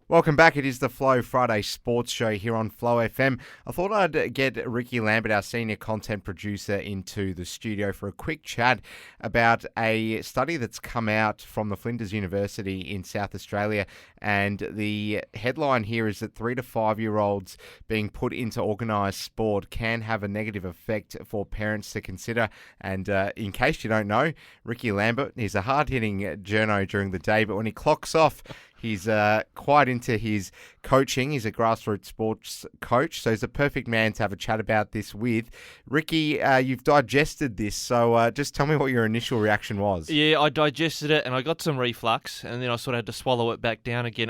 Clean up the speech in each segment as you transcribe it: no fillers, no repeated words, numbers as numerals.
Welcome back. It is the Flow Friday Sports Show here on Flow FM. I thought I'd get Rikki Lambert, our senior content producer, into the studio for a quick chat about a study that's come out from the Flinders University in South Australia. And the headline here is that 3 to 5 year olds being put into organised sport can have a negative effect for parents to consider. And in case you don't know, Rikki Lambert is a hard-hitting journo during the day, but when he clocks off, he's quite into his coaching. He's a grassroots sports coach, so he's a perfect man to have a chat about this with. Rikki, you've digested this, so just tell me what your initial reaction was. Yeah, I digested it and I got some reflux, and then I sort of had to swallow it back down again.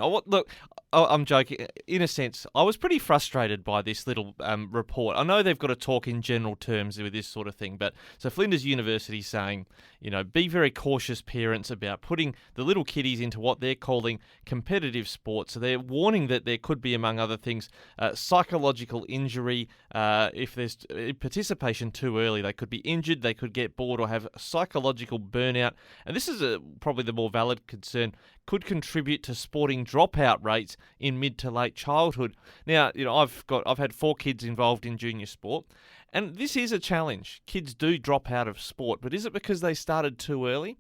I'm joking. In a sense, I was pretty frustrated by this little report. I know they've got to talk in general terms with this sort of thing, but so Flinders University saying, be very cautious, parents, about putting the little kiddies into what they're calling competitive sports. So they're warning that there could be, among other things, psychological injury. If there's participation too early, they could be injured, they could get bored or have psychological burnout. And this is probably the more valid concern, could contribute to sporting dropout rates in mid to late childhood. Now, I've had 4 kids involved in junior sport, and this is a challenge. Kids do drop out of sport, but is it because they started too early?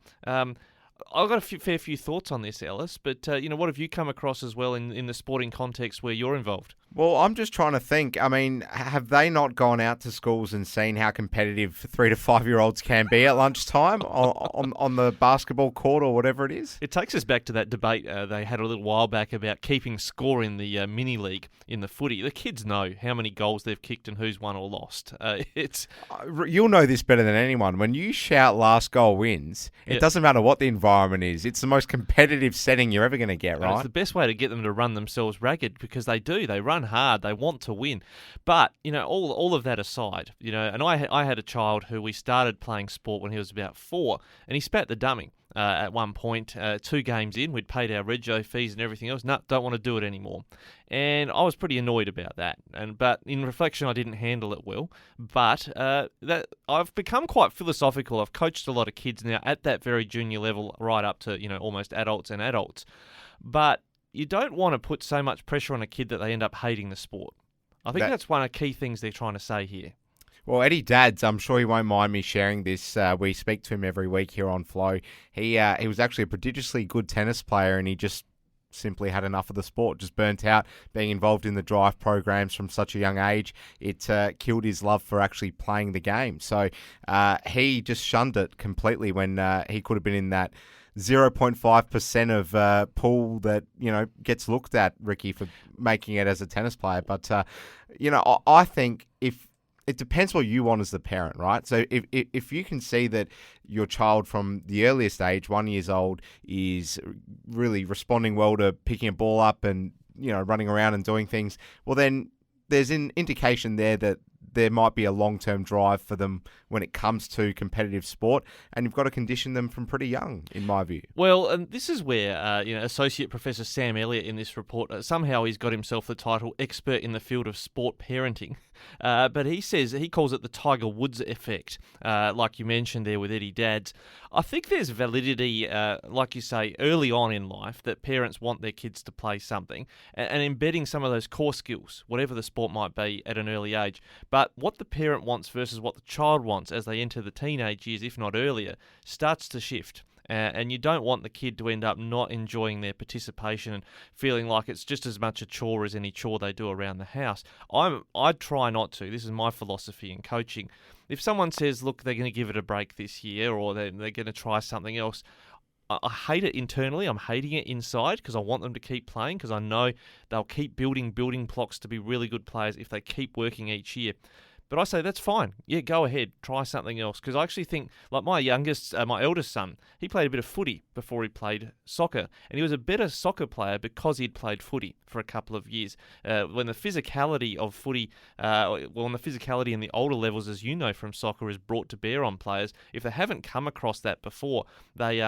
I've got a fair few thoughts on this, Ellis, but what have you come across as well in the sporting context where you're involved? Well, I'm just trying to think. I mean, have they not gone out to schools and seen how competitive 3 to 5 year olds can be at lunchtime on the basketball court or whatever it is? It takes us back to that debate they had a little while back about keeping score in the mini league in the footy. The kids know how many goals they've kicked and who's won or lost. You'll know this better than anyone. When you shout "last goal wins," it doesn't matter what the environment is. It's the most competitive setting you're ever going to get, right? It's the best way to get them to run themselves ragged, because they do. They run hard. They want to win. But, all of that aside, and I had a child who we started playing sport when he was about 4, and he spat the dummy at one point. 2 games in, we'd paid our rego fees and everything else. No, don't want to do it anymore. And I was pretty annoyed about that. But in reflection, I didn't handle it well. But that I've become quite philosophical. I've coached a lot of kids now at that very junior level, right up to almost adults and adults. But you don't want to put so much pressure on a kid that they end up hating the sport. I think that's one of the key things they're trying to say here. Well, Eddie Dads, I'm sure he won't mind me sharing this. We speak to him every week here on Flow. He was actually a prodigiously good tennis player, and he just simply had enough of the sport, just burnt out being involved in the drive programs from such a young age. It killed his love for actually playing the game. So he just shunned it completely when he could have been in that 0.5% of pool that, gets looked at, Rikki, for making it as a tennis player. But, I think it depends what you want as the parent, right? So if you can see that your child from the earliest age, 1 year old, is really responding well to picking a ball up and, running around and doing things, well, then there's an indication there that there might be a long-term drive for them when it comes to competitive sport, and you've got to condition them from pretty young, in my view. Well, and this is where Associate Professor Sam Elliott in this report, somehow he's got himself the title expert in the field of sport parenting, but he calls it the Tiger Woods effect, like you mentioned there with Eddie Dads. I think there's validity, like you say, early on in life, that parents want their kids to play something, and embedding some of those core skills, whatever the sport might be, at an early age. But what the parent wants versus what the child wants as they enter the teenage years, if not earlier, starts to shift. And you don't want the kid to end up not enjoying their participation and feeling like it's just as much a chore as any chore they do around the house. I try not to. This is my philosophy in coaching. If someone says, look, they're going to give it a break this year, or they're going to try something else, I hate it internally. I'm hating it inside because I want them to keep playing, because I know they'll keep building blocks to be really good players if they keep working each year. But I say, that's fine. Yeah, go ahead. Try something else. Because I actually think, like my eldest son, he played a bit of footy before he played soccer. And he was a better soccer player because he'd played footy for a couple of years. When the physicality of footy, when the physicality in the older levels, as you know from soccer, is brought to bear on players, if they haven't come across that before, they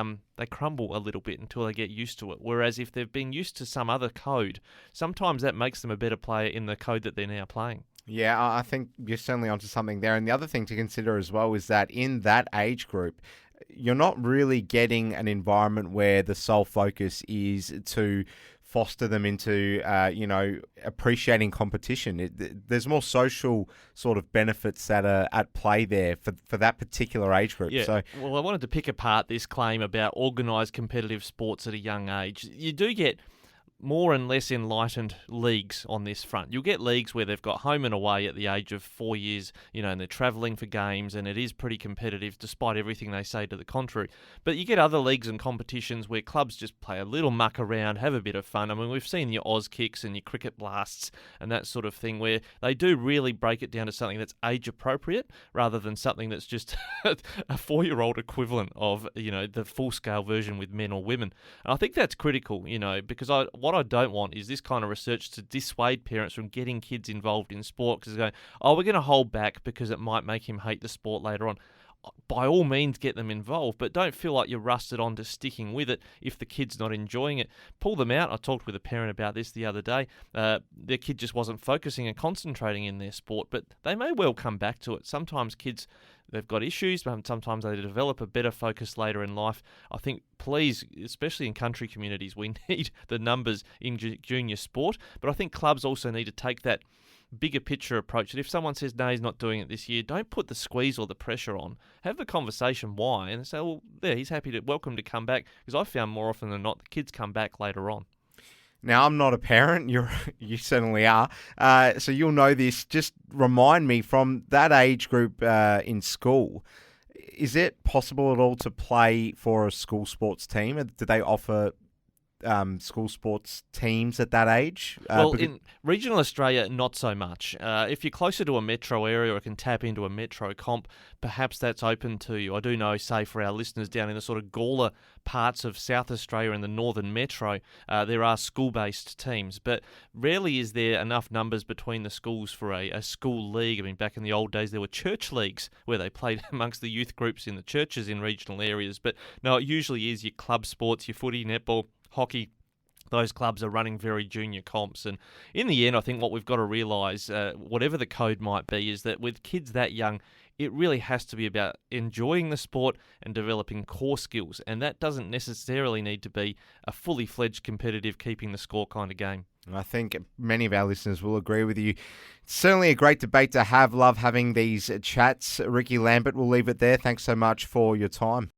crumble a little bit until they get used to it. Whereas if they've been used to some other code, sometimes that makes them a better player in the code that they're now playing. Yeah, I think you're certainly onto something there. And the other thing to consider as well is that in that age group, you're not really getting an environment where the sole focus is to foster them into, appreciating competition. There's more social sort of benefits that are at play there for that particular age group. Yeah. So, well, I wanted to pick apart this claim about organised competitive sports at a young age. You do get more and less enlightened leagues on this front. You'll get leagues where they've got home and away at the age of 4 years, and they're travelling for games, and it is pretty competitive despite everything they say to the contrary. But you get other leagues and competitions where clubs just play a little muck around, have a bit of fun. I mean, we've seen your Oz kicks and your cricket blasts and that sort of thing where they do really break it down to something that's age appropriate rather than something that's just a 4-year-old equivalent of, the full-scale version with men or women. And I think that's critical, because what I don't want is this kind of research to dissuade parents from getting kids involved in sport because they're going, we're going to hold back because it might make him hate the sport later on. By all means, get them involved, but don't feel like you're rusted on to sticking with it if the kid's not enjoying it. Pull them out. I talked with a parent about this the other day. Their kid just wasn't focusing and concentrating in their sport, but they may well come back to it. Sometimes kids, they've got issues, but sometimes they develop a better focus later in life. I think, please, especially in country communities, we need the numbers in junior sport, but I think clubs also need to take that bigger picture approach that if someone says, no, he's not doing it this year, don't put the squeeze or the pressure on. Have the conversation why and say, well, there, he's welcome to come back, because I've found more often than not the kids come back later on. Now, I'm not a parent. You certainly are. So you'll know this. Just remind me, from that age group in school, is it possible at all to play for a school sports team? Do they offer school sports teams at that age? Well, in regional Australia, not so much. If you're closer to a metro area or can tap into a metro comp, perhaps that's open to you. I do know, say, for our listeners down in the sort of Gawler parts of South Australia and the northern metro, there are school-based teams, but rarely is there enough numbers between the schools for a school league. I mean, back in the old days, there were church leagues where they played amongst the youth groups in the churches in regional areas, but no, it usually is your club sports, your footy, netball, hockey. Those clubs are running very junior comps. And in the end, I think what we've got to realise, whatever the code might be, is that with kids that young, it really has to be about enjoying the sport and developing core skills. And that doesn't necessarily need to be a fully fledged competitive, keeping the score kind of game. I think many of our listeners will agree with you. It's certainly a great debate to have. Love having these chats. Rikki, Lambert, we'll leave it there. Thanks so much for your time.